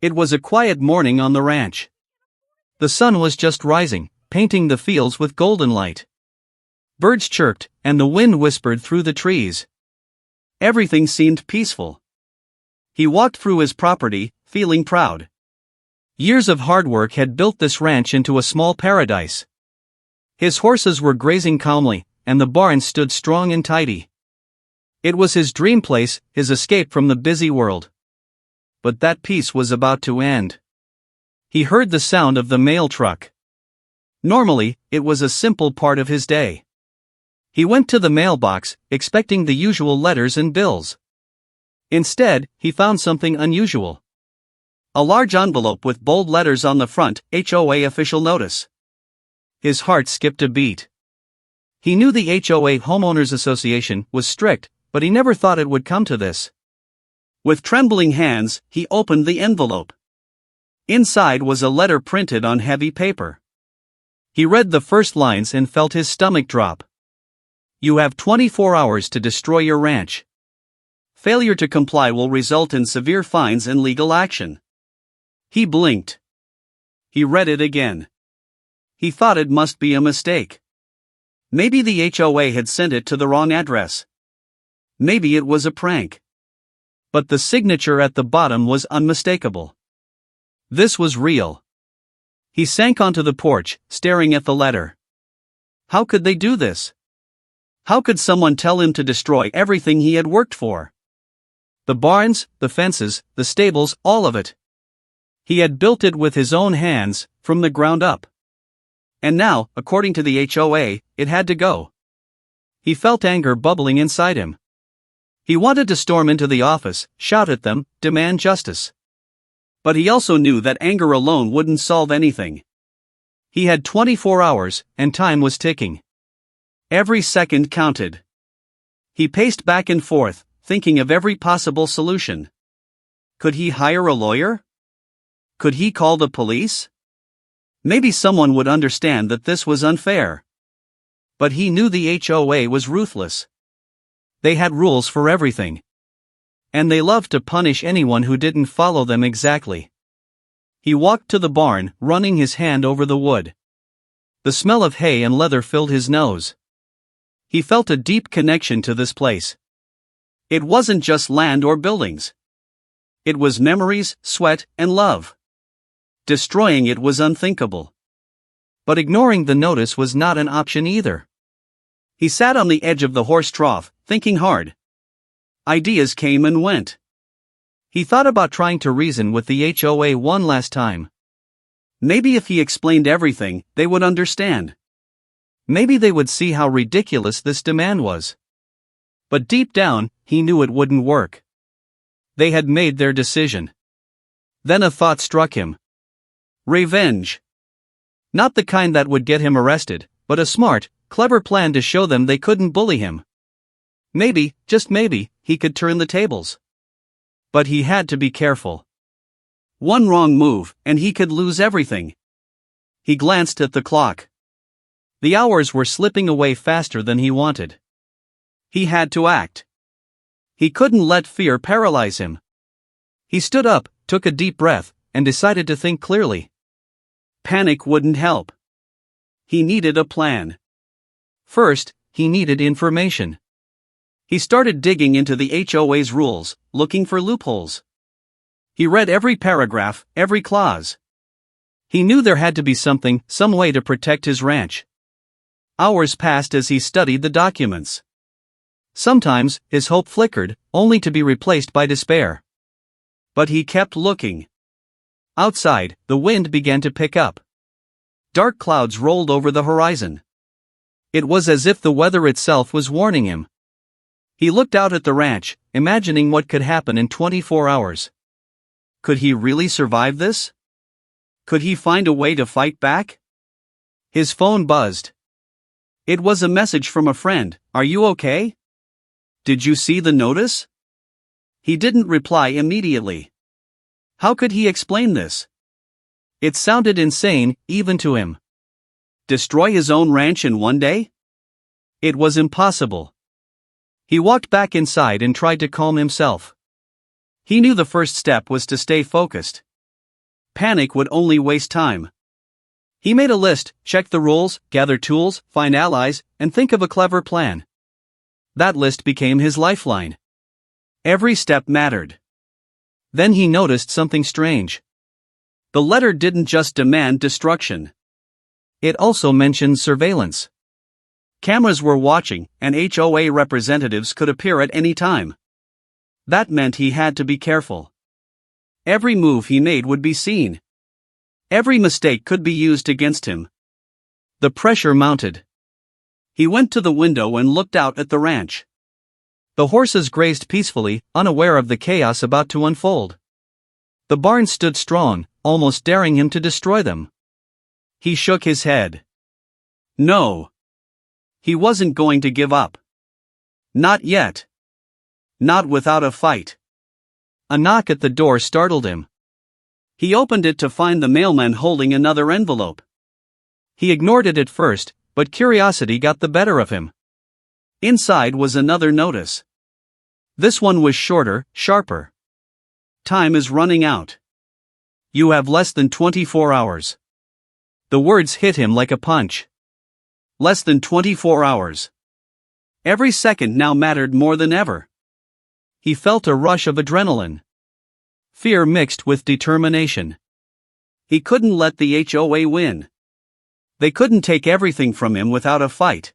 It was a quiet morning on the ranch. The sun was just rising, painting the fields with golden light. Birds chirped, and the wind whispered through the trees. Everything seemed peaceful. He walked through his property, feeling proud. Years of hard work had built this ranch into a small paradise. His horses were grazing calmly, and the barn stood strong and tidy. It was his dream place, his escape from the busy world. But that peace was about to end. He heard the sound of the mail truck. Normally, it was a simple part of his day. He went to the mailbox, expecting the usual letters and bills. Instead, he found something unusual. A large envelope with bold letters on the front, HOA official notice. His heart skipped a beat. He knew the HOA Homeowners Association was strict, but he never thought it would come to this. With trembling hands, he opened the envelope. Inside was a letter printed on heavy paper. He read the first lines and felt his stomach drop. You have 24 hours to destroy your ranch. Failure to comply will result in severe fines and legal action. He blinked. He read it again. He thought it must be a mistake. Maybe the HOA had sent it to the wrong address. Maybe it was a prank. But the signature at the bottom was unmistakable. This was real. He sank onto the porch, staring at the letter. How could they do this? How could someone tell him to destroy everything he had worked for? The barns, the fences, the stables, all of it. He had built it with his own hands, from the ground up. And now, according to the HOA, it had to go. He felt anger bubbling inside him. He wanted to storm into the office, shout at them, demand justice. But he also knew that anger alone wouldn't solve anything. He had 24 hours, and time was ticking. Every second counted. He paced back and forth, thinking of every possible solution. Could he hire a lawyer? Could he call the police? Maybe someone would understand that this was unfair. But he knew the HOA was ruthless. They had rules for everything. And they loved to punish anyone who didn't follow them exactly. He walked to the barn, running his hand over the wood. The smell of hay and leather filled his nose. He felt a deep connection to this place. It wasn't just land or buildings. It was memories, sweat, and love. Destroying it was unthinkable. But ignoring the notice was not an option either. He sat on the edge of the horse trough, thinking hard. Ideas came and went. He thought about trying to reason with the HOA one last time. Maybe if he explained everything, they would understand. Maybe they would see how ridiculous this demand was. But deep down, he knew it wouldn't work. They had made their decision. Then a thought struck him. Revenge. Not the kind that would get him arrested, but a smart, clever plan to show them they couldn't bully him. Maybe, just maybe, he could turn the tables. But he had to be careful. One wrong move, and he could lose everything. He glanced at the clock. The hours were slipping away faster than he wanted. He had to act. He couldn't let fear paralyze him. He stood up, took a deep breath, and decided to think clearly. Panic wouldn't help. He needed a plan. First, he needed information. He started digging into the HOA's rules, looking for loopholes. He read every paragraph, every clause. He knew there had to be something, some way to protect his ranch. Hours passed as he studied the documents. Sometimes, his hope flickered, only to be replaced by despair. But he kept looking. Outside, the wind began to pick up. Dark clouds rolled over the horizon. It was as if the weather itself was warning him. He looked out at the ranch, imagining what could happen in 24 hours. Could he really survive this? Could he find a way to fight back? His phone buzzed. It was a message from a friend. Are you okay? Did you see the notice? He didn't reply immediately. How could he explain this? It sounded insane, even to him. Destroy his own ranch in one day? It was impossible. He walked back inside and tried to calm himself. He knew the first step was to stay focused. Panic would only waste time. He made a list, checked the rules, gathered tools, find allies, and think of a clever plan. That list became his lifeline. Every step mattered. Then he noticed something strange. The letter didn't just demand destruction. It also mentioned surveillance. Cameras were watching, and HOA representatives could appear at any time. That meant he had to be careful. Every move he made would be seen. Every mistake could be used against him. The pressure mounted. He went to the window and looked out at the ranch. The horses grazed peacefully, unaware of the chaos about to unfold. The barn stood strong, almost daring him to destroy them. He shook his head. No. He wasn't going to give up. Not yet. Not without a fight. A knock at the door startled him. He opened it to find the mailman holding another envelope. He ignored it at first, but curiosity got the better of him. Inside was another notice. This one was shorter, sharper. Time is running out. You have less than 24 hours. The words hit him like a punch. Less than 24 hours. Every second now mattered more than ever. He felt a rush of adrenaline. Fear mixed with determination. He couldn't let the HOA win. They couldn't take everything from him without a fight.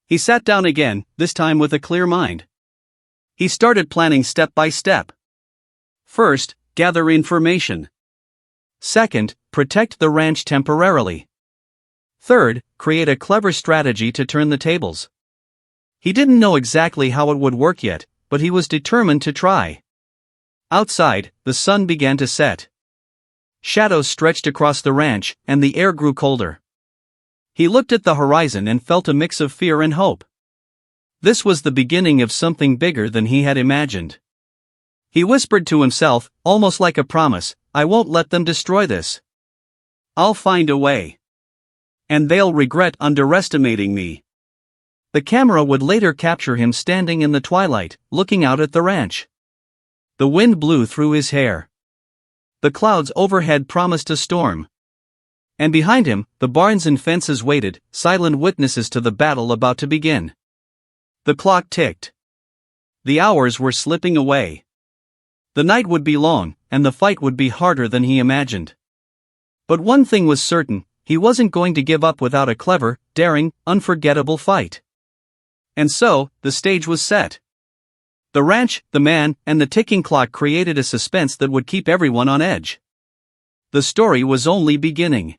He sat down again, this time with a clear mind. He started planning step by step. First, gather information. Second, protect the ranch temporarily. Third, create a clever strategy to turn the tables. He didn't know exactly how it would work yet, but he was determined to try. Outside, the sun began to set. Shadows stretched across the ranch, and the air grew colder. He looked at the horizon and felt a mix of fear and hope. This was the beginning of something bigger than he had imagined. He whispered to himself, almost like a promise, I won't let them destroy this. I'll find a way. And they'll regret underestimating me. The camera would later capture him standing in the twilight, looking out at the ranch. The wind blew through his hair. The clouds overhead promised a storm. And behind him, the barns and fences waited, silent witnesses to the battle about to begin. The clock ticked. The hours were slipping away. The night would be long, and the fight would be harder than he imagined. But one thing was certain, he wasn't going to give up without a clever, daring, unforgettable fight. And so, the stage was set. The ranch, the man, and the ticking clock created a suspense that would keep everyone on edge. The story was only beginning.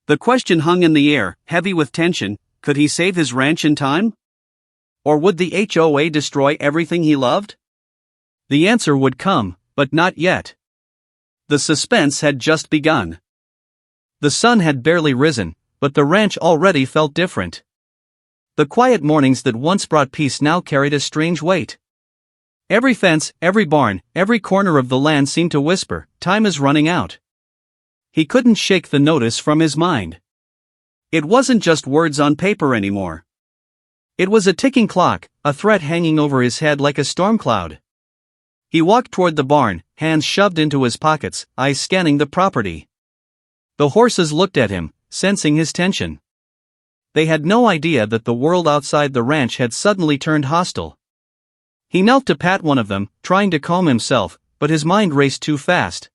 The question hung in the air, heavy with tension, could he save his ranch in time? Or would the HOA destroy everything he loved? The answer would come, but not yet. The suspense had just begun. The sun had barely risen, but the ranch already felt different. The quiet mornings that once brought peace now carried a strange weight. Every fence, every barn, every corner of the land seemed to whisper, time is running out. He couldn't shake the notice from his mind. It wasn't just words on paper anymore. It was a ticking clock, a threat hanging over his head like a storm cloud. He walked toward the barn, hands shoved into his pockets, eyes scanning the property. The horses looked at him, sensing his tension. They had no idea that the world outside the ranch had suddenly turned hostile. He knelt to pat one of them, trying to calm himself, but his mind raced too fast.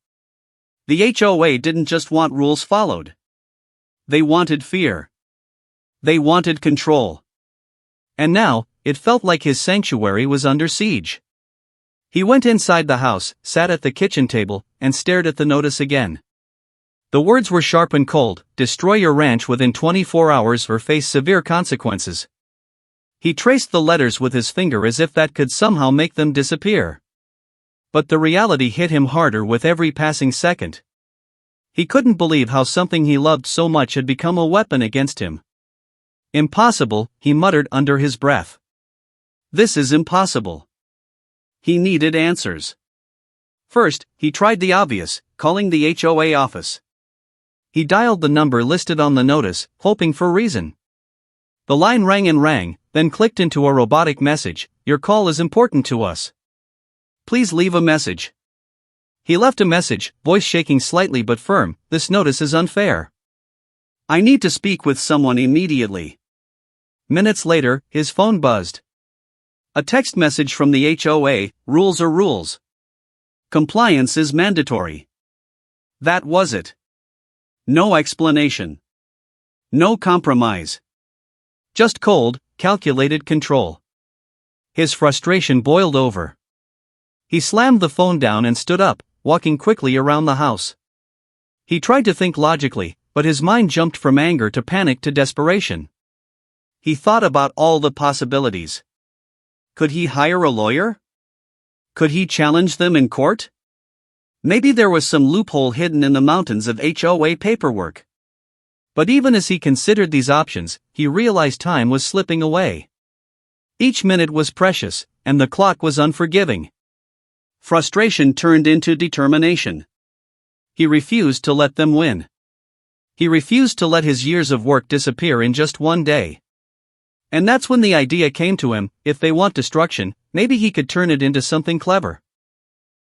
The HOA didn't just want rules followed. They wanted fear. They wanted control. And now, it felt like his sanctuary was under siege. He went inside the house, sat at the kitchen table, and stared at the notice again. The words were sharp and cold, destroy your ranch within 24 hours or face severe consequences. He traced the letters with his finger as if that could somehow make them disappear. But the reality hit him harder with every passing second. He couldn't believe how something he loved so much had become a weapon against him. Impossible, he muttered under his breath. This is impossible. He needed answers. First, he tried the obvious, calling the HOA office. He dialed the number listed on the notice, hoping for reason. The line rang and rang, then clicked into a robotic message, your call is important to us. Please leave a message. He left a message, voice shaking slightly but firm. "This notice is unfair. I need to speak with someone immediately." Minutes later, his phone buzzed. A text message from the HOA: "Rules are rules. Compliance is mandatory." That was it. No explanation. No compromise. Just cold, calculated control. His frustration boiled over. He slammed the phone down and stood up, walking quickly around the house. He tried to think logically, but his mind jumped from anger to panic to desperation. He thought about all the possibilities. Could he hire a lawyer? Could he challenge them in court? Maybe there was some loophole hidden in the mountains of HOA paperwork. But even as he considered these options, he realized time was slipping away. Each minute was precious, and the clock was unforgiving. Frustration turned into determination. He refused to let them win. He refused to let his years of work disappear in just one day. And that's when the idea came to him: if they want destruction, maybe he could turn it into something clever.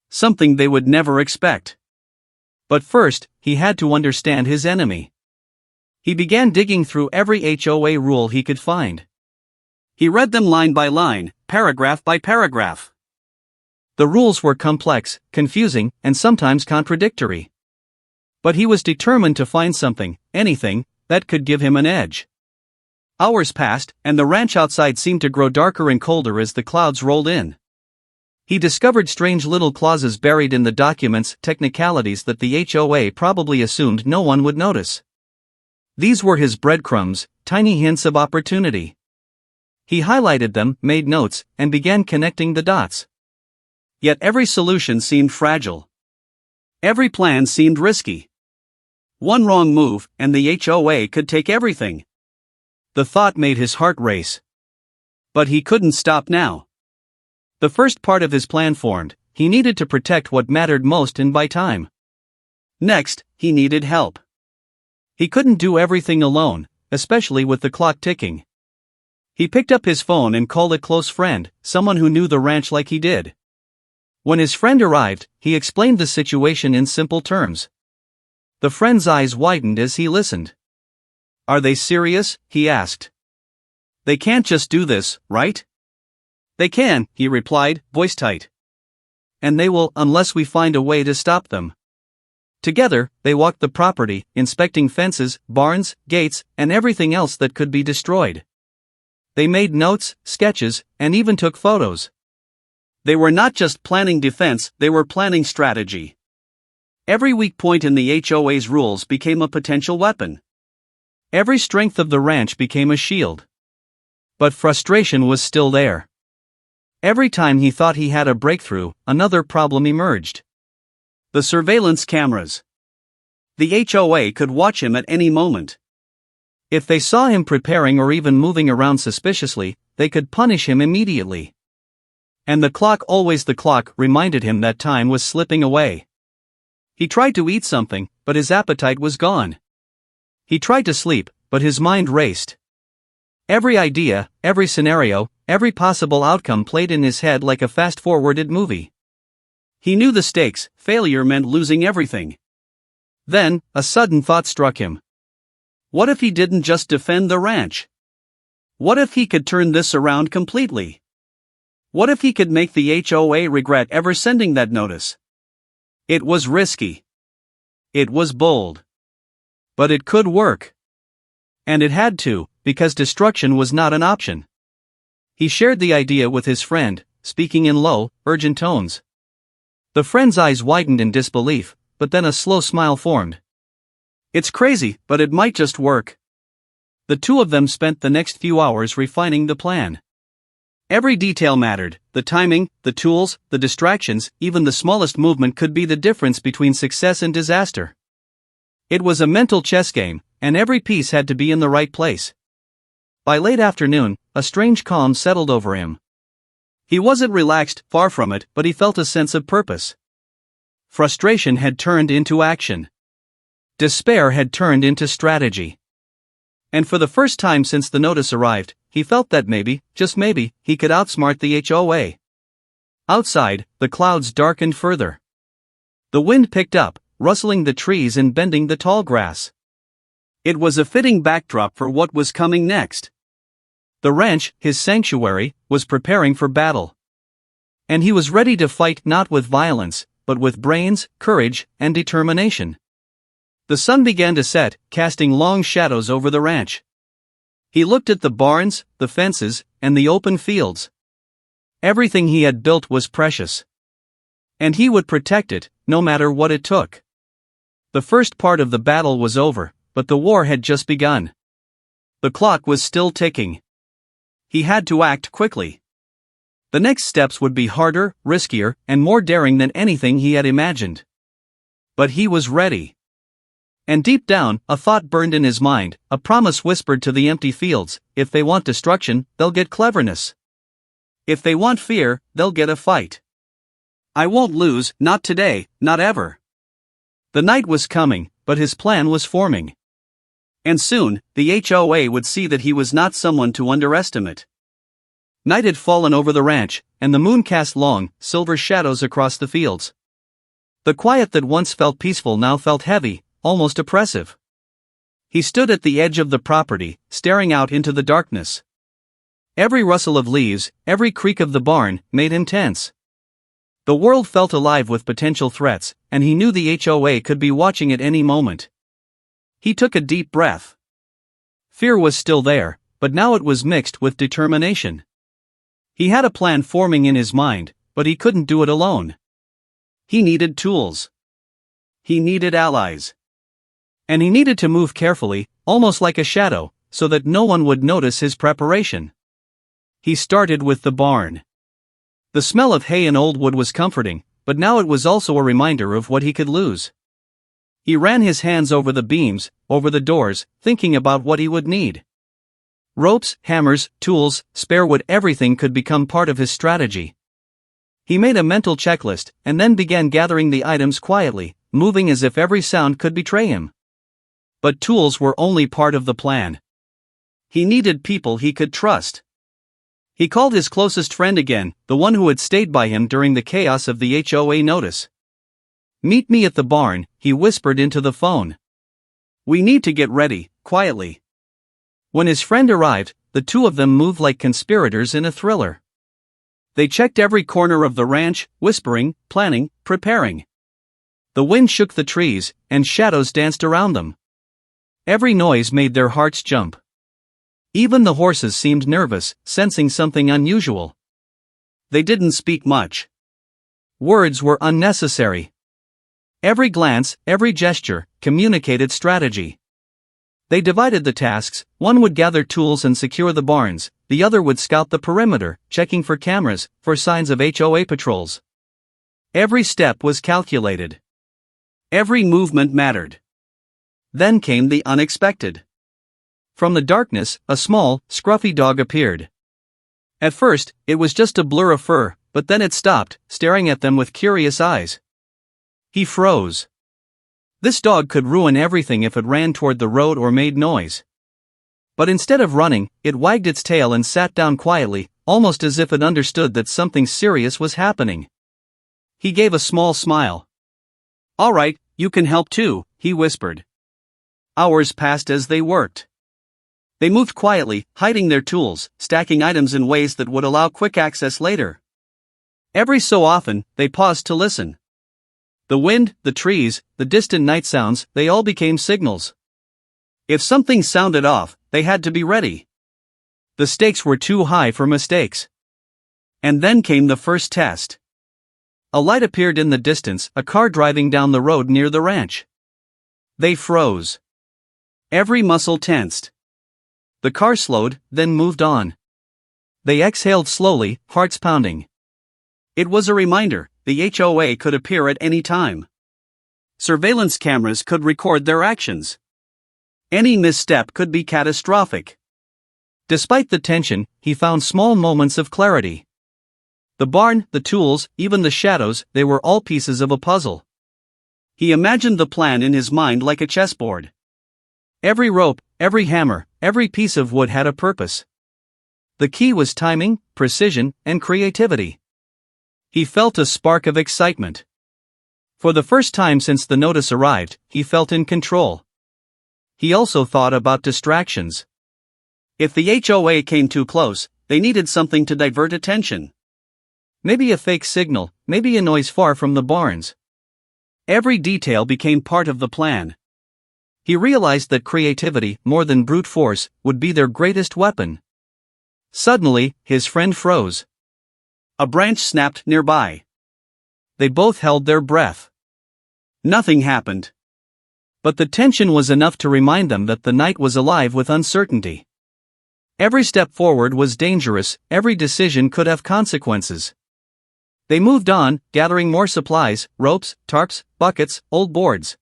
Something they would never expect. But first, he had to understand his enemy. He began digging through every HOA rule he could find. He read them line by line, paragraph by paragraph. The rules were complex, confusing, and sometimes contradictory. But he was determined to find something, anything, that could give him an edge. Hours passed, and the ranch outside seemed to grow darker and colder as the clouds rolled in. He discovered strange little clauses buried in the documents, technicalities that the HOA probably assumed no one would notice. These were his breadcrumbs, tiny hints of opportunity. He highlighted them, made notes, and began connecting the dots. Yet every solution seemed fragile. Every plan seemed risky. One wrong move, and the HOA could take everything. The thought made his heart race. But he couldn't stop now. The first part of his plan formed: he needed to protect what mattered most and buy time. Next, he needed help. He couldn't do everything alone, especially with the clock ticking. He picked up his phone and called a close friend, someone who knew the ranch like he did. When his friend arrived, he explained the situation in simple terms. The friend's eyes widened as he listened. "Are they serious?" he asked. "They can't just do this, right?" "They can," he replied, voice tight. "And they will, unless we find a way to stop them." Together, they walked the property, inspecting fences, barns, gates, and everything else that could be destroyed. They made notes, sketches, and even took photos. They were not just planning defense, they were planning strategy. Every weak point in the HOA's rules became a potential weapon. Every strength of the ranch became a shield. But frustration was still there. Every time he thought he had a breakthrough, another problem emerged. The surveillance cameras. The HOA could watch him at any moment. If they saw him preparing or even moving around suspiciously, they could punish him immediately. And the clock reminded him that time was slipping away. He tried to eat something, but his appetite was gone. He tried to sleep, but his mind raced. Every idea, every scenario, every possible outcome played in his head like a fast-forwarded movie. He knew the stakes: failure meant losing everything. Then, a sudden thought struck him. What if he didn't just defend the ranch? What if he could turn this around completely? What if he could make the HOA regret ever sending that notice? It was risky. It was bold. But it could work. And it had to, because destruction was not an option. He shared the idea with his friend, speaking in low, urgent tones. The friend's eyes widened in disbelief, but then a slow smile formed. "It's crazy, but it might just work." The two of them spent the next few hours refining the plan. Every detail mattered: the timing, the tools, the distractions, even the smallest movement could be the difference between success and disaster. It was a mental chess game, and every piece had to be in the right place. By late afternoon, a strange calm settled over him. He wasn't relaxed, far from it, but he felt a sense of purpose. Frustration had turned into action. Despair had turned into strategy. And for the first time since the notice arrived, he felt that maybe, just maybe, he could outsmart the HOA. Outside, the clouds darkened further. The wind picked up, rustling the trees and bending the tall grass. It was a fitting backdrop for what was coming next. The ranch, his sanctuary, was preparing for battle. And he was ready to fight not with violence, but with brains, courage, and determination. The sun began to set, casting long shadows over the ranch. He looked at the barns, the fences, and the open fields. Everything he had built was precious. And he would protect it, no matter what it took. The first part of the battle was over, but the war had just begun. The clock was still ticking. He had to act quickly. The next steps would be harder, riskier, and more daring than anything he had imagined. But he was ready. And deep down, a thought burned in his mind, a promise whispered to the empty fields: if they want destruction, they'll get cleverness. If they want fear, they'll get a fight. I won't lose, not today, not ever. The night was coming, but his plan was forming. And soon, the HOA would see that he was not someone to underestimate. Night had fallen over the ranch, and the moon cast long, silver shadows across the fields. The quiet that once felt peaceful now felt heavy, almost oppressive. He stood at the edge of the property, staring out into the darkness. Every rustle of leaves, every creak of the barn, made him tense. The world felt alive with potential threats, and he knew the HOA could be watching at any moment. He took a deep breath. Fear was still there, but now it was mixed with determination. He had a plan forming in his mind, but he couldn't do it alone. He needed tools. He needed allies. And he needed to move carefully, almost like a shadow, so that no one would notice his preparation. He started with the barn. The smell of hay and old wood was comforting, but now it was also a reminder of what he could lose. He ran his hands over the beams, over the doors, thinking about what he would need. Ropes, hammers, tools, spare wood, everything could become part of his strategy. He made a mental checklist, and then began gathering the items quietly, moving as if every sound could betray him. But tools were only part of the plan. He needed people he could trust. He called his closest friend again, the one who had stayed by him during the chaos of the HOA notice. "Meet me at the barn," he whispered into the phone. "We need to get ready," quietly. When his friend arrived, the two of them moved like conspirators in a thriller. They checked every corner of the ranch, whispering, planning, preparing. The wind shook the trees, and shadows danced around them. Every noise made their hearts jump. Even the horses seemed nervous, sensing something unusual. They didn't speak much. Words were unnecessary. Every glance, every gesture, communicated strategy. They divided the tasks: one would gather tools and secure the barns, the other would scout the perimeter, checking for cameras, for signs of HOA patrols. Every step was calculated. Every movement mattered. Then came the unexpected. From the darkness, a small, scruffy dog appeared. At first, it was just a blur of fur, but then it stopped, staring at them with curious eyes. He froze. This dog could ruin everything if it ran toward the road or made noise. But instead of running, it wagged its tail and sat down quietly, almost as if it understood that something serious was happening. He gave a small smile. "All right, you can help too," he whispered. Hours passed as they worked. They moved quietly, hiding their tools, stacking items in ways that would allow quick access later. Every so often, they paused to listen. The wind, the trees, the distant night sounds, they all became signals. If something sounded off, they had to be ready. The stakes were too high for mistakes. And then came the first test. A light appeared in the distance, a car driving down the road near the ranch. They froze. Every muscle tensed. The car slowed, then moved on. They exhaled slowly, hearts pounding. It was a reminder: the HOA could appear at any time. Surveillance cameras could record their actions. Any misstep could be catastrophic. Despite the tension, he found small moments of clarity. The barn, the tools, even the shadows, they were all pieces of a puzzle. He imagined the plan in his mind like a chessboard. Every rope, every hammer, every piece of wood had a purpose. The key was timing, precision, and creativity. He felt a spark of excitement. For the first time since the notice arrived, he felt in control. He also thought about distractions. If the HOA came too close, they needed something to divert attention. Maybe a fake signal, maybe a noise far from the barns. Every detail became part of the plan. He realized that creativity, more than brute force, would be their greatest weapon. Suddenly, his friend froze. A branch snapped nearby. They both held their breath. Nothing happened. But the tension was enough to remind them that the night was alive with uncertainty. Every step forward was dangerous, every decision could have consequences. They moved on, gathering more supplies, ropes, tarps, buckets, old boards.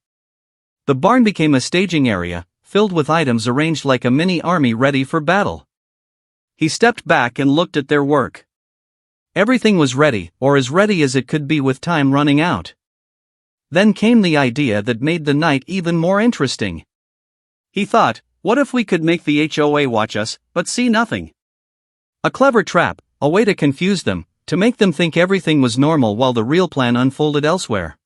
The barn became a staging area, filled with items arranged like a mini army ready for battle. He stepped back and looked at their work. Everything was ready, or as ready as it could be with time running out. Then came the idea that made the night even more interesting. He thought, what if we could make the HOA watch us, but see nothing? A clever trap, a way to confuse them, to make them think everything was normal while the real plan unfolded elsewhere.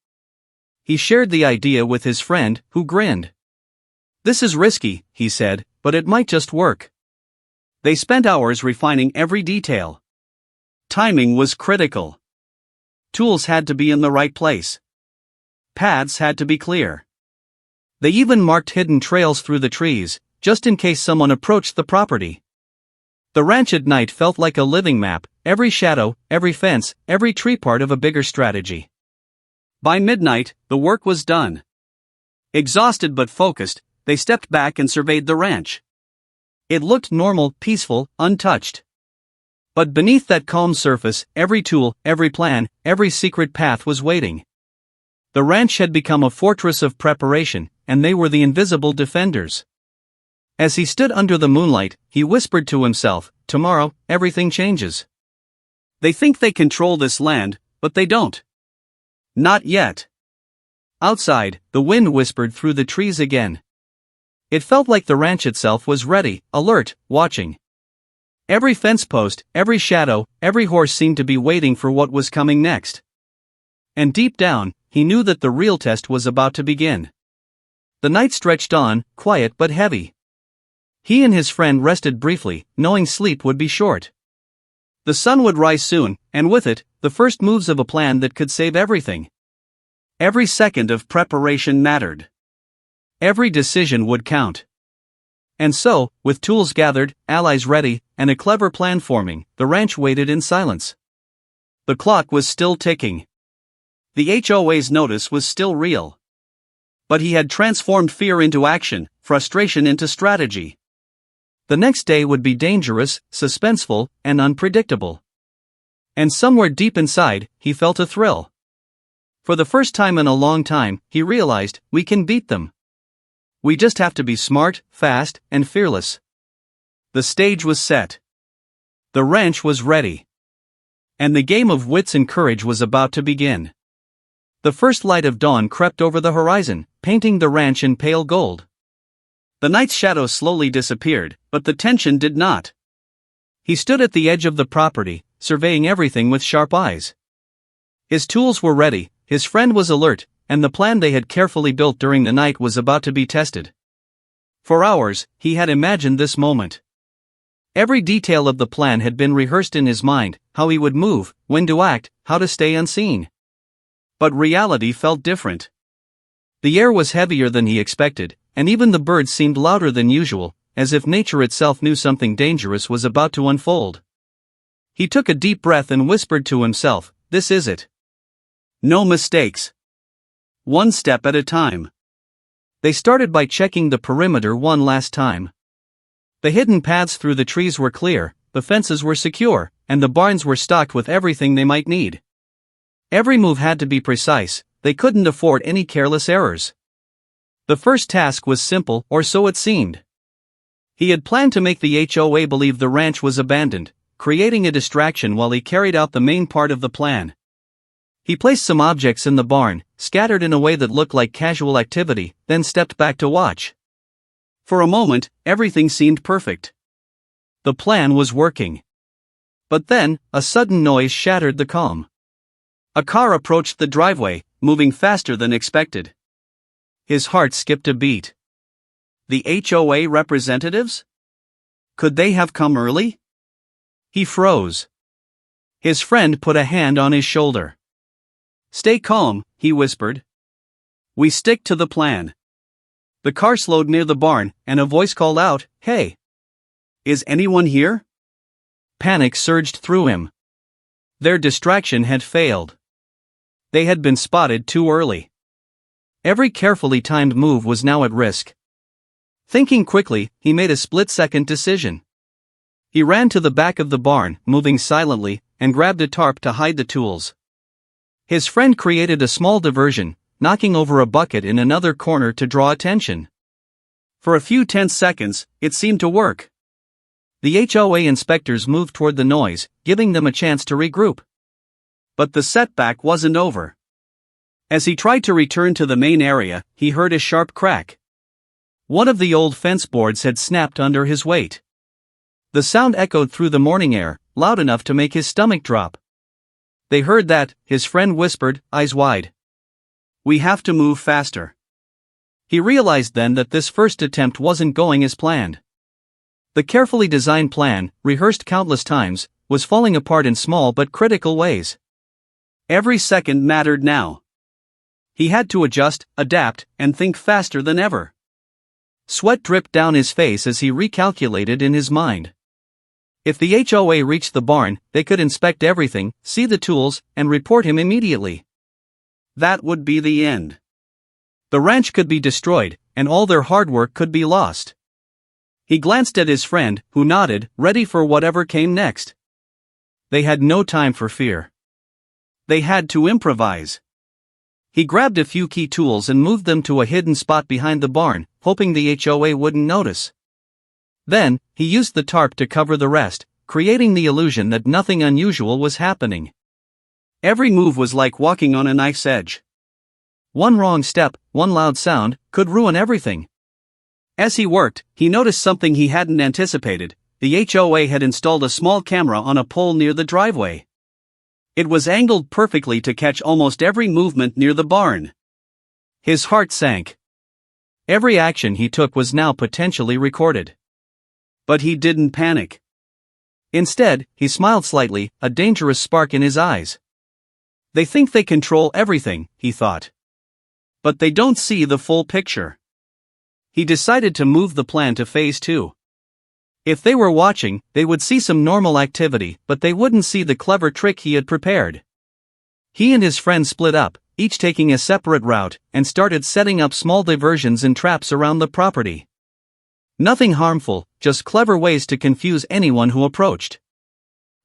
He shared the idea with his friend, who grinned. This is risky, he said, but it might just work. They spent hours refining every detail. Timing was critical. Tools had to be in the right place. Paths had to be clear. They even marked hidden trails through the trees, just in case someone approached the property. The ranch at night felt like a living map, every shadow, every fence, every tree part of a bigger strategy. By midnight, the work was done. Exhausted but focused, they stepped back and surveyed the ranch. It looked normal, peaceful, untouched. But beneath that calm surface, every tool, every plan, every secret path was waiting. The ranch had become a fortress of preparation, and they were the invisible defenders. As he stood under the moonlight, he whispered to himself, tomorrow, everything changes. They think they control this land, but they don't. Not yet. Outside, the wind whispered through the trees again. It felt like the ranch itself was ready, alert, watching. Every fence post, every shadow, every horse seemed to be waiting for what was coming next. And deep down, he knew that the real test was about to begin. The night stretched on, quiet but heavy. He and his friend rested briefly, knowing sleep would be short. The sun would rise soon, and with it, the first moves of a plan that could save everything. Every second of preparation mattered. Every decision would count. And so, with tools gathered, allies ready, and a clever plan forming, the ranch waited in silence. The clock was still ticking. The HOA's notice was still real. But he had transformed fear into action, frustration into strategy. The next day would be dangerous, suspenseful, and unpredictable. And somewhere deep inside, he felt a thrill. For the first time in a long time, he realized, we can beat them. We just have to be smart, fast, and fearless. The stage was set. The ranch was ready. And the game of wits and courage was about to begin. The first light of dawn crept over the horizon, painting the ranch in pale gold. The night's shadows slowly disappeared, but the tension did not. He stood at the edge of the property, surveying everything with sharp eyes. His tools were ready, his friend was alert, and the plan they had carefully built during the night was about to be tested. For hours, he had imagined this moment. Every detail of the plan had been rehearsed in his mind, how he would move, when to act, how to stay unseen. But reality felt different. The air was heavier than he expected, and even the birds seemed louder than usual, as if nature itself knew something dangerous was about to unfold. He took a deep breath and whispered to himself, this is it. No mistakes. One step at a time. They started by checking the perimeter one last time. The hidden paths through the trees were clear, the fences were secure, and the barns were stocked with everything they might need. Every move had to be precise, they couldn't afford any careless errors. The first task was simple, or so it seemed. He had planned to make the HOA believe the ranch was abandoned, creating a distraction while he carried out the main part of the plan. He placed some objects in the barn, scattered in a way that looked like casual activity, then stepped back to watch. For a moment, everything seemed perfect. The plan was working. But then, a sudden noise shattered the calm. A car approached the driveway, moving faster than expected. His heart skipped a beat. The HOA representatives? Could they have come early? He froze. His friend put a hand on his shoulder. "Stay calm," he whispered. "We stick to the plan." The car slowed near the barn, and a voice called out, "Hey! Is anyone here?" Panic surged through him. Their distraction had failed. They had been spotted too early. Every carefully timed move was now at risk. Thinking quickly, he made a split-second decision. He ran to the back of the barn, moving silently, and grabbed a tarp to hide the tools. His friend created a small diversion, knocking over a bucket in another corner to draw attention. For a few tense seconds, it seemed to work. The HOA inspectors moved toward the noise, giving them a chance to regroup. But the setback wasn't over. As he tried to return to the main area, he heard a sharp crack. One of the old fence boards had snapped under his weight. The sound echoed through the morning air, loud enough to make his stomach drop. They heard that, his friend whispered, eyes wide. "We have to move faster." He realized then that this first attempt wasn't going as planned. The carefully designed plan, rehearsed countless times, was falling apart in small but critical ways. Every second mattered now. He had to adjust, adapt, and think faster than ever. Sweat dripped down his face as he recalculated in his mind. If the HOA reached the barn, they could inspect everything, see the tools, and report him immediately. That would be the end. The ranch could be destroyed, and all their hard work could be lost. He glanced at his friend, who nodded, ready for whatever came next. They had no time for fear. They had to improvise. He grabbed a few key tools and moved them to a hidden spot behind the barn, hoping the HOA wouldn't notice. Then, he used the tarp to cover the rest, creating the illusion that nothing unusual was happening. Every move was like walking on a knife's edge. One wrong step, one loud sound, could ruin everything. As he worked, he noticed something he hadn't anticipated. The HOA had installed a small camera on a pole near the driveway. It was angled perfectly to catch almost every movement near the barn. His heart sank. Every action he took was now potentially recorded. But he didn't panic. Instead, he smiled slightly, a dangerous spark in his eyes. They think they control everything, he thought. But they don't see the full picture. He decided to move the plan to phase 2. If they were watching, they would see some normal activity, but they wouldn't see the clever trick he had prepared. He and his friend split up, each taking a separate route, and started setting up small diversions and traps around the property. Nothing harmful, just clever ways to confuse anyone who approached.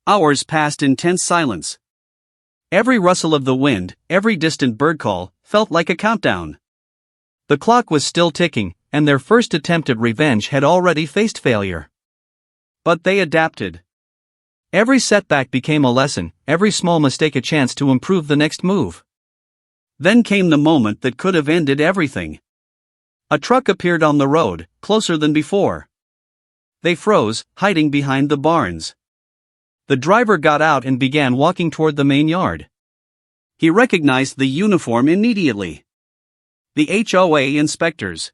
Hours passed in tense silence. Every rustle of the wind, every distant bird call, felt like a countdown. The clock was still ticking, and their first attempt at revenge had already faced failure. But they adapted. Every setback became a lesson, every small mistake a chance to improve the next move. Then came the moment that could have ended everything. A truck appeared on the road, closer than before. They froze, hiding behind the barns. The driver got out and began walking toward the main yard. He recognized the uniform immediately. The HOA inspectors.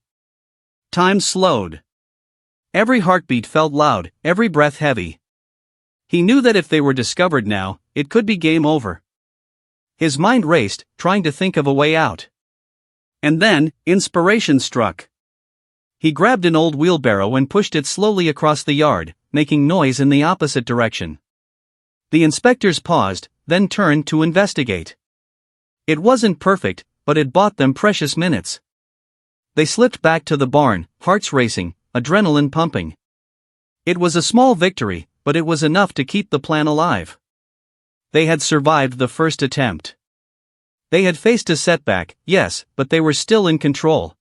Time slowed. Every heartbeat felt loud, every breath heavy. He knew that if they were discovered now, it could be game over. His mind raced, trying to think of a way out. And then, inspiration struck. He grabbed an old wheelbarrow and pushed it slowly across the yard, making noise in the opposite direction. The inspectors paused, then turned to investigate. It wasn't perfect, but it bought them precious minutes. They slipped back to the barn, hearts racing, adrenaline pumping. It was a small victory, but it was enough to keep the plan alive. They had survived the first attempt. They had faced a setback, yes, but they were still in control.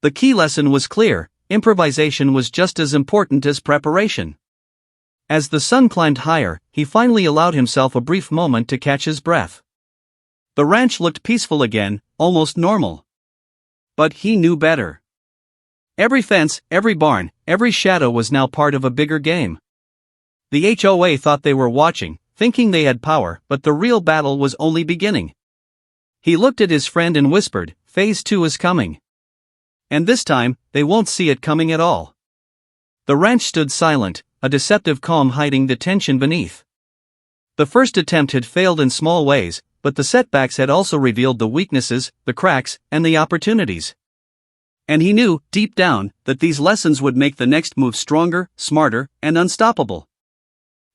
The key lesson was clear: improvisation was just as important as preparation. As the sun climbed higher, he finally allowed himself a brief moment to catch his breath. The ranch looked peaceful again, almost normal. But he knew better. Every fence, every barn, every shadow was now part of a bigger game. The HOA thought they were watching, thinking they had power, but the real battle was only beginning. He looked at his friend and whispered, "Phase 2 is coming. And this time, they won't see it coming at all." The ranch stood silent, a deceptive calm hiding the tension beneath. The first attempt had failed in small ways, but the setbacks had also revealed the weaknesses, the cracks, and the opportunities. And he knew, deep down, that these lessons would make the next move stronger, smarter, and unstoppable.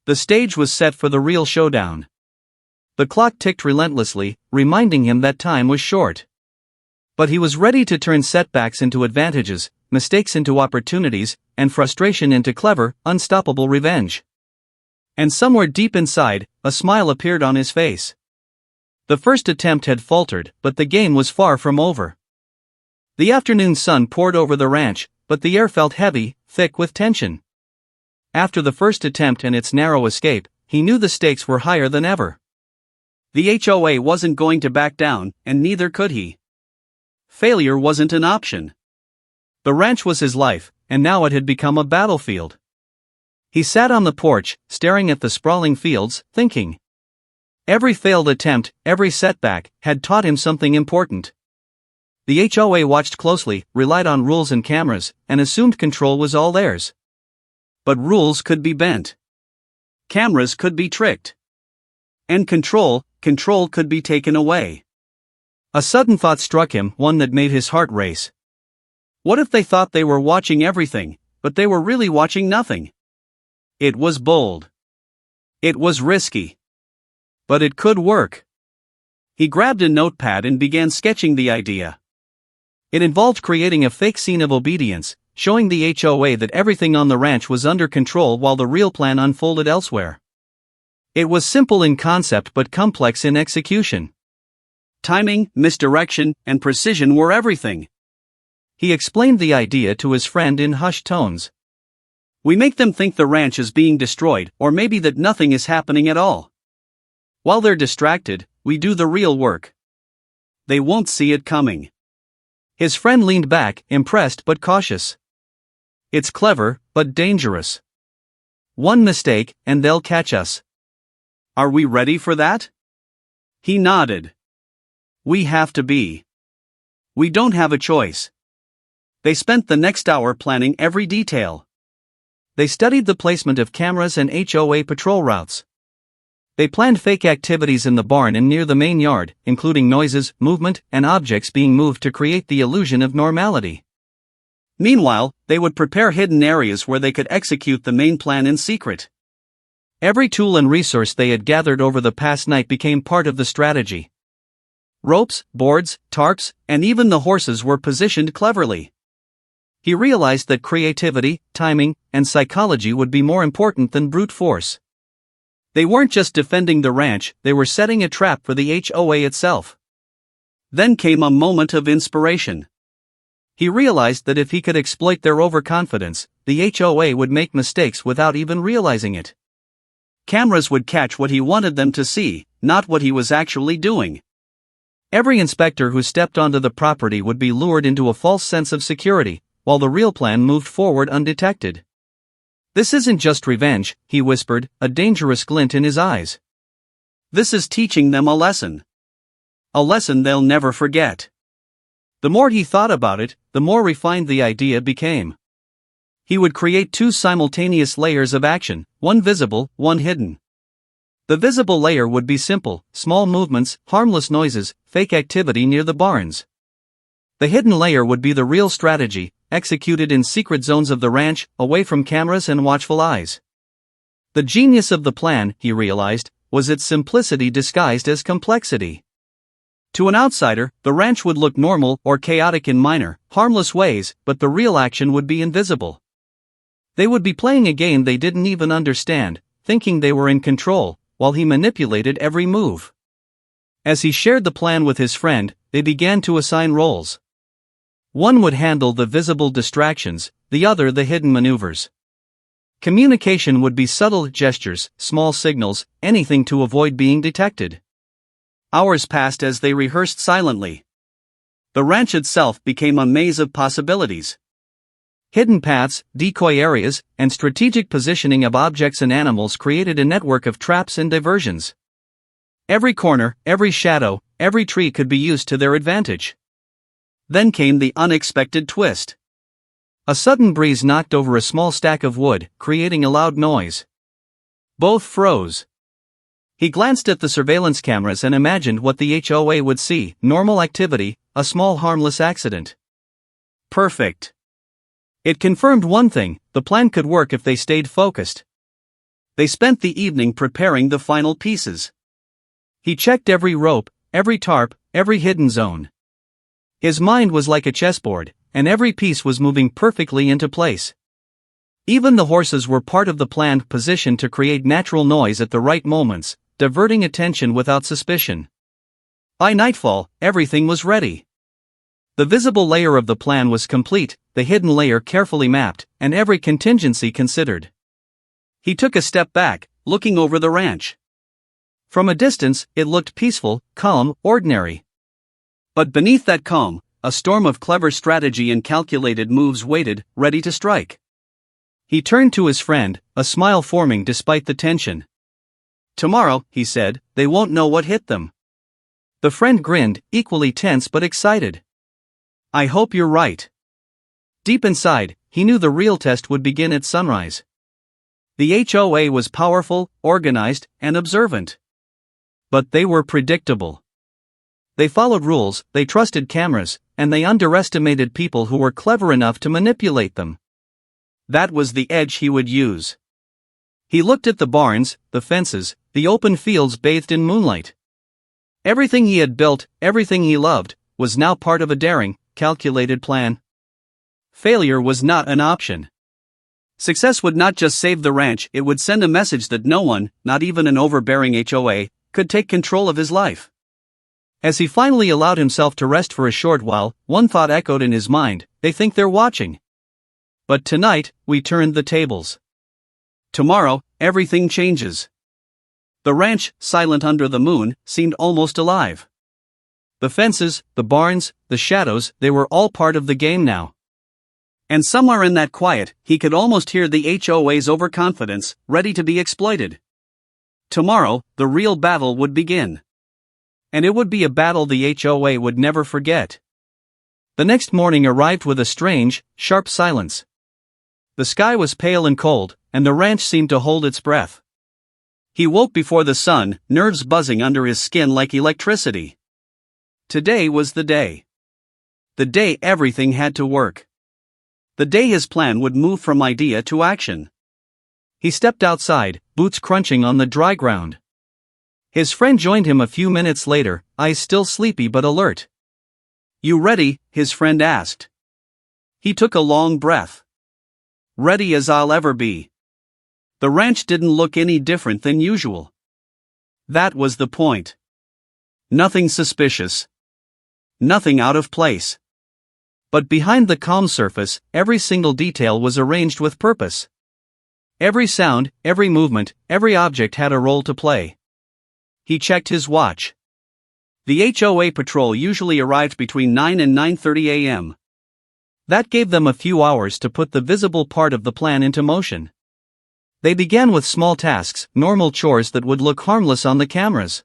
The stage was set for the real showdown. The clock ticked relentlessly, reminding him that time was short. But he was ready to turn setbacks into advantages, mistakes into opportunities, and frustration into clever, unstoppable revenge. And somewhere deep inside, a smile appeared on his face. The first attempt had faltered, but the game was far from over. The afternoon sun poured over the ranch, but the air felt heavy, thick with tension. After the first attempt and its narrow escape, he knew the stakes were higher than ever. The HOA wasn't going to back down, and neither could he. Failure wasn't an option. The ranch was his life, and now it had become a battlefield. He sat on the porch, staring at the sprawling fields, thinking. Every failed attempt, every setback, had taught him something important. The HOA watched closely, relied on rules and cameras, and assumed control was all theirs. But rules could be bent. Cameras could be tricked. And control could be taken away. A sudden thought struck him, one that made his heart race. What if they thought they were watching everything, but they were really watching nothing? It was bold. It was risky. But it could work. He grabbed a notepad and began sketching the idea. It involved creating a fake scene of obedience, showing the HOA that everything on the ranch was under control while the real plan unfolded elsewhere. It was simple in concept but complex in execution. Timing, misdirection, and precision were everything. He explained the idea to his friend in hushed tones. We make them think the ranch is being destroyed, or maybe that nothing is happening at all. While they're distracted, we do the real work. They won't see it coming. His friend leaned back, impressed but cautious. It's clever, but dangerous. One mistake, and they'll catch us. Are we ready for that? He nodded. We have to be. We don't have a choice. They spent the next hour planning every detail. They studied the placement of cameras and HOA patrol routes. They planned fake activities in the barn and near the main yard, including noises, movement, and objects being moved to create the illusion of normality. Meanwhile, they would prepare hidden areas where they could execute the main plan in secret. Every tool and resource they had gathered over the past night became part of the strategy. Ropes, boards, tarps, and even the horses were positioned cleverly. He realized that creativity, timing, and psychology would be more important than brute force. They weren't just defending the ranch, they were setting a trap for the HOA itself. Then came a moment of inspiration. He realized that if he could exploit their overconfidence, the HOA would make mistakes without even realizing it. Cameras would catch what he wanted them to see, not what he was actually doing. Every inspector who stepped onto the property would be lured into a false sense of security, while the real plan moved forward undetected. This isn't just revenge, he whispered, a dangerous glint in his eyes. This is teaching them a lesson. A lesson they'll never forget. The more he thought about it, the more refined the idea became. He would create two simultaneous layers of action, one visible, one hidden. The visible layer would be simple, small movements, harmless noises, fake activity near the barns. The hidden layer would be the real strategy, executed in secret zones of the ranch, away from cameras and watchful eyes. The genius of the plan, he realized, was its simplicity disguised as complexity. To an outsider, the ranch would look normal or chaotic in minor, harmless ways, but the real action would be invisible. They would be playing a game they didn't even understand, thinking they were in control, while he manipulated every move. As he shared the plan with his friend, they began to assign roles. One would handle the visible distractions, the other the hidden maneuvers. Communication would be subtle gestures, small signals, anything to avoid being detected. Hours passed as they rehearsed silently. The ranch itself became a maze of possibilities. Hidden paths, decoy areas, and strategic positioning of objects and animals created a network of traps and diversions. Every corner, every shadow, every tree could be used to their advantage. Then came the unexpected twist. A sudden breeze knocked over a small stack of wood, creating a loud noise. Both froze. He glanced at the surveillance cameras and imagined what the HOA would see: normal activity, a small harmless accident. Perfect. It confirmed one thing: the plan could work if they stayed focused. They spent the evening preparing the final pieces. He checked every rope, every tarp, every hidden zone. His mind was like a chessboard, and every piece was moving perfectly into place. Even the horses were part of the planned position to create natural noise at the right moments, diverting attention without suspicion. By nightfall, everything was ready. The visible layer of the plan was complete, the hidden layer carefully mapped, and every contingency considered. He took a step back, looking over the ranch. From a distance, it looked peaceful, calm, ordinary. But beneath that calm, a storm of clever strategy and calculated moves waited, ready to strike. He turned to his friend, a smile forming despite the tension. "Tomorrow," he said, "they won't know what hit them." The friend grinned, equally tense but excited. "I hope you're right." Deep inside, he knew the real test would begin at sunrise. The HOA was powerful, organized, and observant. But they were predictable. They followed rules, they trusted cameras, and they underestimated people who were clever enough to manipulate them. That was the edge he would use. He looked at the barns, the fences, the open fields bathed in moonlight. Everything he had built, everything he loved, was now part of a daring, calculated plan. Failure was not an option. Success would not just save the ranch, it would send a message that no one, not even an overbearing HOA, could take control of his life. As he finally allowed himself to rest for a short while, one thought echoed in his mind: they think they're watching. But tonight, we turned the tables. Tomorrow, everything changes. The ranch, silent under the moon, seemed almost alive. The fences, the barns, the shadows, they were all part of the game now. And somewhere in that quiet, he could almost hear the HOA's overconfidence, ready to be exploited. Tomorrow, the real battle would begin. And it would be a battle the HOA would never forget. The next morning arrived with a strange, sharp silence. The sky was pale and cold, and the ranch seemed to hold its breath. He woke before the sun, nerves buzzing under his skin like electricity. Today was the day. The day everything had to work. The day his plan would move from idea to action. He stepped outside, boots crunching on the dry ground. His friend joined him a few minutes later, eyes still sleepy but alert. "You ready?" his friend asked. He took a long breath. "Ready as I'll ever be." The ranch didn't look any different than usual. That was the point. Nothing suspicious. Nothing out of place. But behind the calm surface, every single detail was arranged with purpose. Every sound, every movement, every object had a role to play. He checked his watch. The HOA patrol usually arrived between 9 and 9:30 a.m. That gave them a few hours to put the visible part of the plan into motion. They began with small tasks, normal chores that would look harmless on the cameras.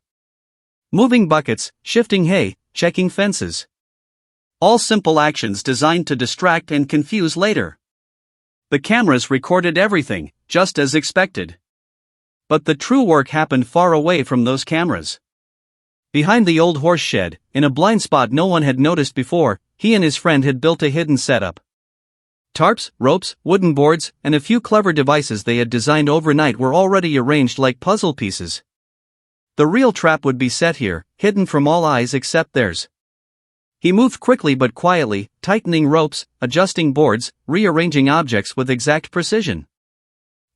Moving buckets, shifting hay, checking fences. All simple actions designed to distract and confuse later. The cameras recorded everything, just as expected. But the true work happened far away from those cameras. Behind the old horse shed, in a blind spot no one had noticed before, he and his friend had built a hidden setup. Tarps, ropes, wooden boards, and a few clever devices they had designed overnight were already arranged like puzzle pieces. The real trap would be set here, hidden from all eyes except theirs. He moved quickly but quietly, tightening ropes, adjusting boards, rearranging objects with exact precision.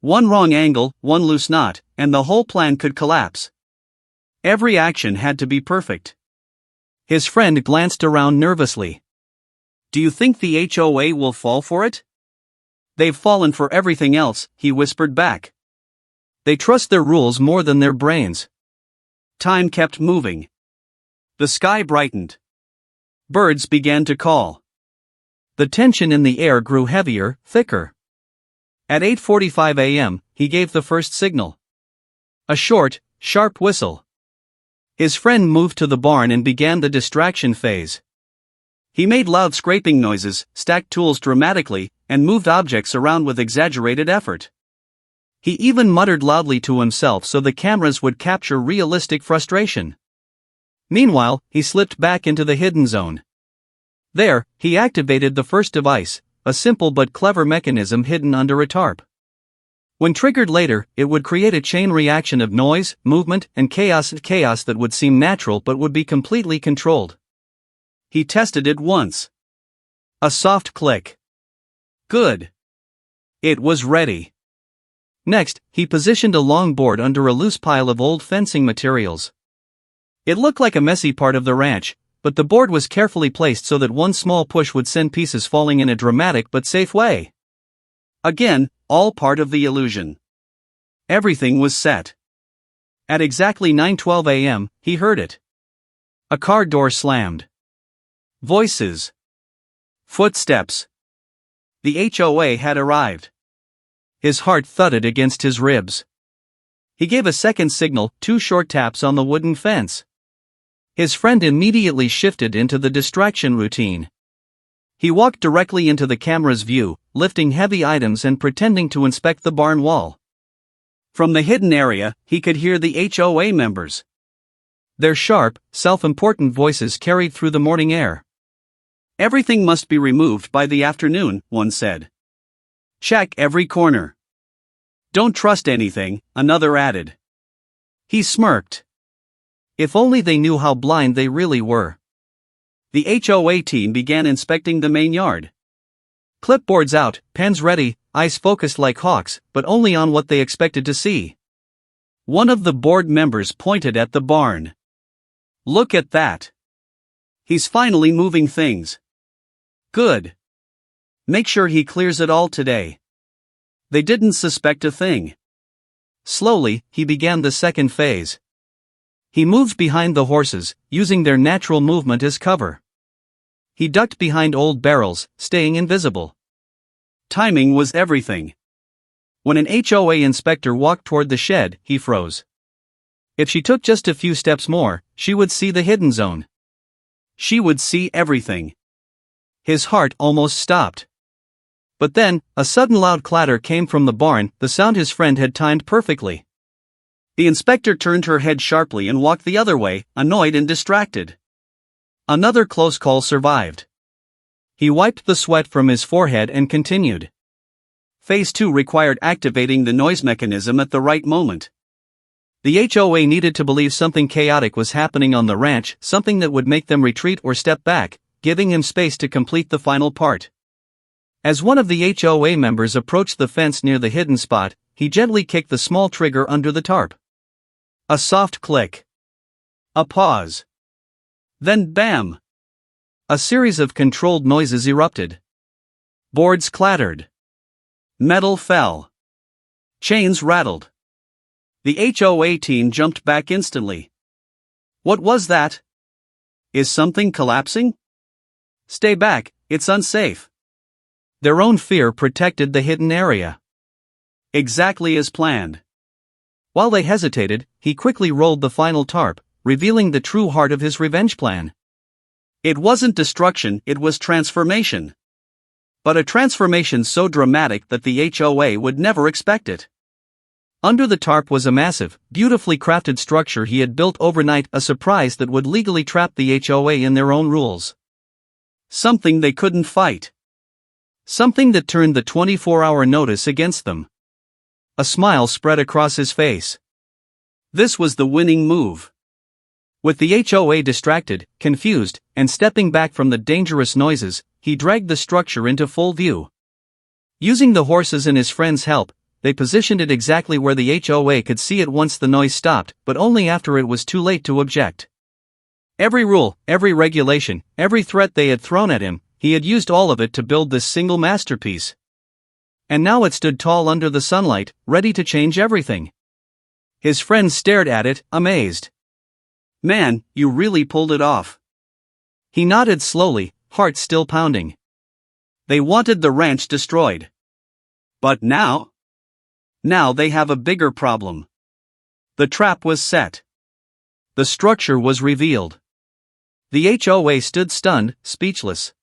One wrong angle, one loose knot, and the whole plan could collapse. Every action had to be perfect. His friend glanced around nervously. "Do you think the HOA will fall for it?" "They've fallen for everything else," he whispered back. "They trust their rules more than their brains." Time kept moving. The sky brightened. Birds began to call. The tension in the air grew heavier, thicker. At 8:45 a.m., he gave the first signal. A short, sharp whistle. His friend moved to the barn and began the distraction phase. He made loud scraping noises, stacked tools dramatically, and moved objects around with exaggerated effort. He even muttered loudly to himself so the cameras would capture realistic frustration. Meanwhile, he slipped back into the hidden zone. There, he activated the first device, a simple but clever mechanism hidden under a tarp. When triggered later, it would create a chain reaction of noise, movement, and chaos that would seem natural but would be completely controlled. He tested it once. A soft click. Good. It was ready. Next, he positioned a long board under a loose pile of old fencing materials. It looked like a messy part of the ranch, but the board was carefully placed so that one small push would send pieces falling in a dramatic but safe way. Again, all part of the illusion. Everything was set. At exactly 9:12 a.m., he heard it. A car door slammed. Voices. Footsteps. The HOA had arrived. His heart thudded against his ribs. He gave a second signal, 2 short taps on the wooden fence. His friend immediately shifted into the distraction routine. He walked directly into the camera's view, lifting heavy items and pretending to inspect the barn wall. From the hidden area, he could hear the HOA members. Their sharp, self-important voices carried through the morning air. "Everything must be removed by the afternoon," one said. "Check every corner. Don't trust anything," another added. He smirked. If only they knew how blind they really were. The HOA team began inspecting the main yard. Clipboards out, pens ready, eyes focused like hawks, but only on what they expected to see. One of the board members pointed at the barn. "Look at that. He's finally moving things. Good. Make sure he clears it all today." They didn't suspect a thing. Slowly, he began the second phase. He moved behind the horses, using their natural movement as cover. He ducked behind old barrels, staying invisible. Timing was everything. When an HOA inspector walked toward the shed, he froze. If she took just a few steps more, she would see the hidden zone. She would see everything. His heart almost stopped. But then, a sudden loud clatter came from the barn, the sound his friend had timed perfectly. The inspector turned her head sharply and walked the other way, annoyed and distracted. Another close call survived. He wiped the sweat from his forehead and continued. Phase 2 required activating the noise mechanism at the right moment. The HOA needed to believe something chaotic was happening on the ranch, something that would make them retreat or step back, giving him space to complete the final part. As one of the HOA members approached the fence near the hidden spot, he gently kicked the small trigger under the tarp. A soft click. A pause. Then bam! A series of controlled noises erupted. Boards clattered. Metal fell. Chains rattled. The HOA team jumped back instantly. What was that? Is something collapsing? Stay back, it's unsafe. Their own fear protected the hidden area. Exactly as planned. While they hesitated, he quickly rolled the final tarp, revealing the true heart of his revenge plan. It wasn't destruction, it was transformation. But a transformation so dramatic that the HOA would never expect it. Under the tarp was a massive, beautifully crafted structure he had built overnight, a surprise that would legally trap the HOA in their own rules. Something they couldn't fight. Something that turned the 24-hour notice against them. A smile spread across his face. This was the winning move. With the HOA distracted, confused, and stepping back from the dangerous noises, he dragged the structure into full view. Using the horses and his friend's help, they positioned it exactly where the HOA could see it once the noise stopped, but only after it was too late to object. Every rule, every regulation, every threat they had thrown at him, he had used all of it to build this single masterpiece. And now it stood tall under the sunlight, ready to change everything. His friend stared at it, amazed. "Man, you really pulled it off." He nodded slowly, heart still pounding. They wanted the ranch destroyed. But now? Now they have a bigger problem. The trap was set. The structure was revealed. The HOA stood stunned, speechless.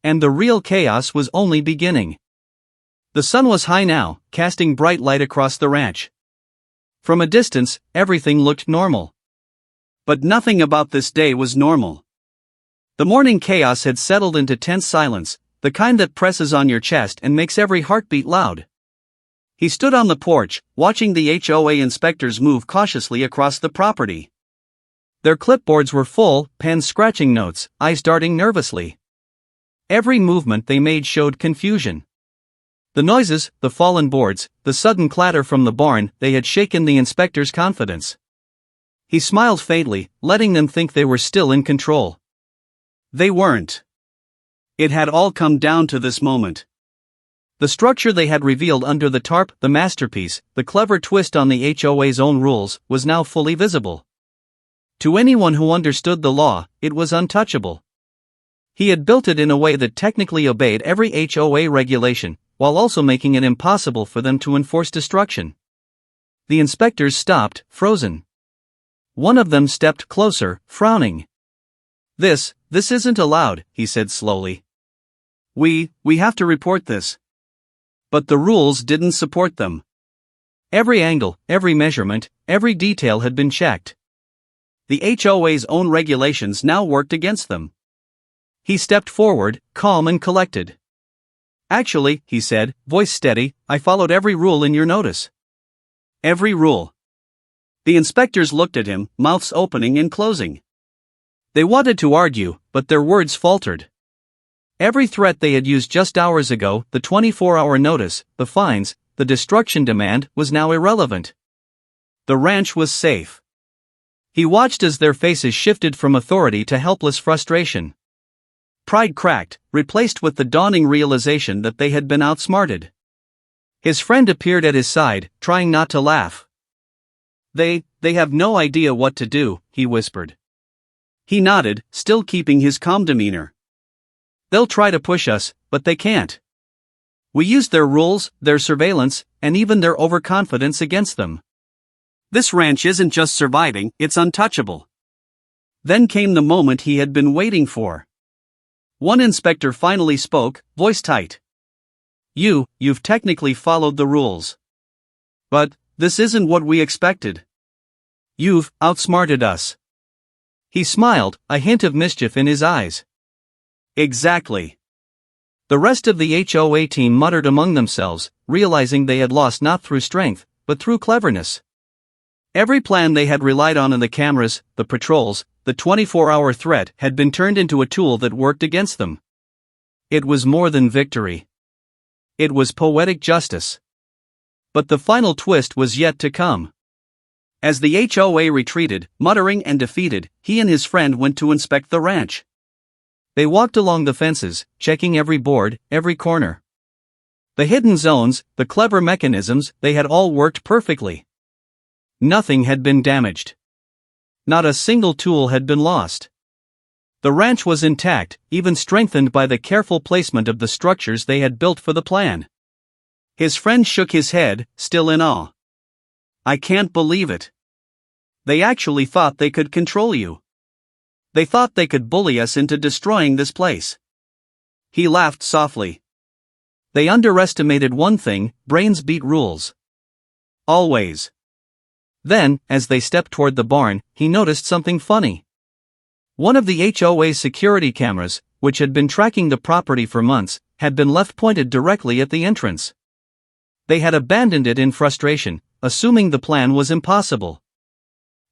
And the real chaos was only beginning. The sun was high now, casting bright light across the ranch. From a distance, everything looked normal. But nothing about this day was normal. The morning chaos had settled into tense silence, the kind that presses on your chest and makes every heartbeat loud. He stood on the porch, watching the HOA inspectors move cautiously across the property. Their clipboards were full, pens scratching notes, eyes darting nervously. Every movement they made showed confusion. The noises, the fallen boards, the sudden clatter from the barn, they had shaken the inspector's confidence. He smiled faintly, letting them think they were still in control. They weren't. It had all come down to this moment. The structure they had revealed under the tarp, the masterpiece, the clever twist on the HOA's own rules, was now fully visible. To anyone who understood the law, it was untouchable. He had built it in a way that technically obeyed every HOA regulation, while also making it impossible for them to enforce destruction. The inspectors stopped, frozen. One of them stepped closer, frowning. This isn't allowed," he said slowly. We have to report this." But the rules didn't support them. Every angle, every measurement, every detail had been checked. The HOA's own regulations now worked against them. He stepped forward, calm and collected. "Actually," he said, voice steady, "I followed every rule in your notice." Every rule. The inspectors looked at him, mouths opening and closing. They wanted to argue, but their words faltered. Every threat they had used just hours ago, the 24-hour notice, the fines, the destruction demand, was now irrelevant. The ranch was safe. He watched as their faces shifted from authority to helpless frustration. Pride cracked, replaced with the dawning realization that they had been outsmarted. His friend appeared at his side, trying not to laugh. They have no idea what to do," he whispered. He nodded, still keeping his calm demeanor. "They'll try to push us, but they can't. We used their rules, their surveillance, and even their overconfidence against them. This ranch isn't just surviving, it's untouchable." Then came the moment he had been waiting for. One inspector finally spoke, voice tight. You've technically followed the rules. But this isn't what we expected. You've outsmarted us." He smiled, a hint of mischief in his eyes. "Exactly." The rest of the HOA team muttered among themselves, realizing they had lost not through strength, but through cleverness. Every plan they had relied on in the cameras, the patrols, the 24-hour threat had been turned into a tool that worked against them. It was more than victory. It was poetic justice. But the final twist was yet to come. As the HOA retreated, muttering and defeated, he and his friend went to inspect the ranch. They walked along the fences, checking every board, every corner. The hidden zones, the clever mechanisms, they had all worked perfectly. Nothing had been damaged. Not a single tool had been lost. The ranch was intact, even strengthened by the careful placement of the structures they had built for the plan. His friend shook his head, still in awe. "I can't believe it. They actually thought they could control you. They thought they could bully us into destroying this place." He laughed softly. "They underestimated one thing: brains beat rules. Always." Then, as they stepped toward the barn, he noticed something funny. One of the HOA's security cameras, which had been tracking the property for months, had been left pointed directly at the entrance. They had abandoned it in frustration, assuming the plan was impossible.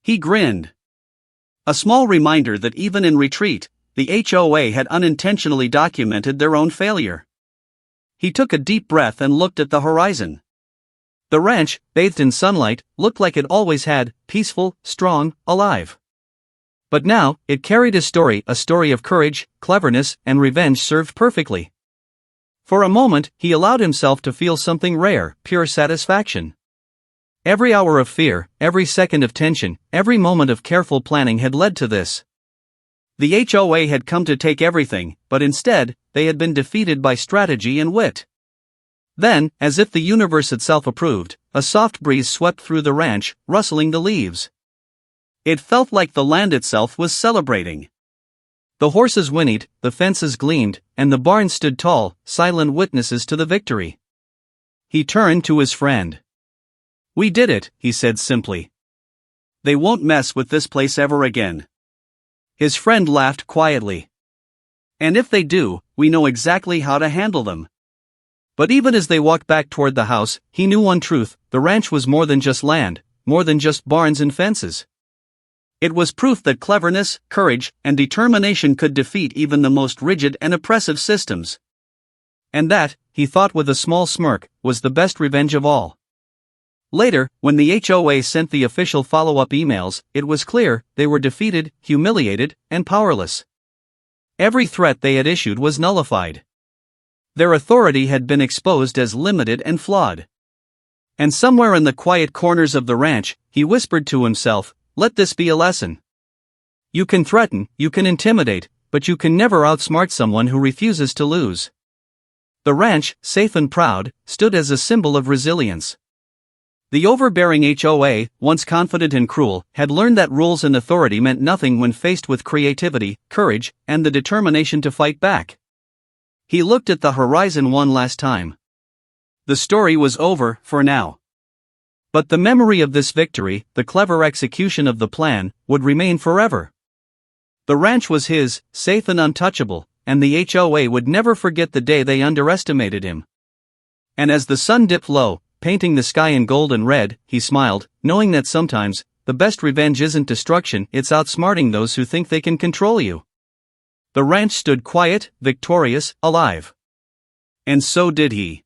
He grinned. A small reminder that even in retreat, the HOA had unintentionally documented their own failure. He took a deep breath and looked at the horizon. The ranch, bathed in sunlight, looked like it always had, peaceful, strong, alive. But now, it carried a story of courage, cleverness, and revenge served perfectly. For a moment, he allowed himself to feel something rare, pure satisfaction. Every hour of fear, every second of tension, every moment of careful planning had led to this. The HOA had come to take everything, but instead, they had been defeated by strategy and wit. Then, as if the universe itself approved, a soft breeze swept through the ranch, rustling the leaves. It felt like the land itself was celebrating. The horses whinnied, the fences gleamed, and the barns stood tall, silent witnesses to the victory. He turned to his friend. "We did it," he said simply. "They won't mess with this place ever again." His friend laughed quietly. "And if they do, we know exactly how to handle them." But even as they walked back toward the house, he knew one truth: the ranch was more than just land, more than just barns and fences. It was proof that cleverness, courage, and determination could defeat even the most rigid and oppressive systems. And that, he thought with a small smirk, was the best revenge of all. Later, when the HOA sent the official follow-up emails, it was clear they were defeated, humiliated, and powerless. Every threat they had issued was nullified. Their authority had been exposed as limited and flawed. And somewhere in the quiet corners of the ranch, he whispered to himself, "Let this be a lesson. You can threaten, you can intimidate, but you can never outsmart someone who refuses to lose." The ranch, safe and proud, stood as a symbol of resilience. The overbearing HOA, once confident and cruel, had learned that rules and authority meant nothing when faced with creativity, courage, and the determination to fight back. He looked at the horizon one last time. The story was over, for now. But the memory of this victory, the clever execution of the plan, would remain forever. The ranch was his, safe and untouchable, and the HOA would never forget the day they underestimated him. And as the sun dipped low, painting the sky in gold and red, he smiled, knowing that sometimes, the best revenge isn't destruction, it's outsmarting those who think they can control you. The ranch stood quiet, victorious, alive. And so did he.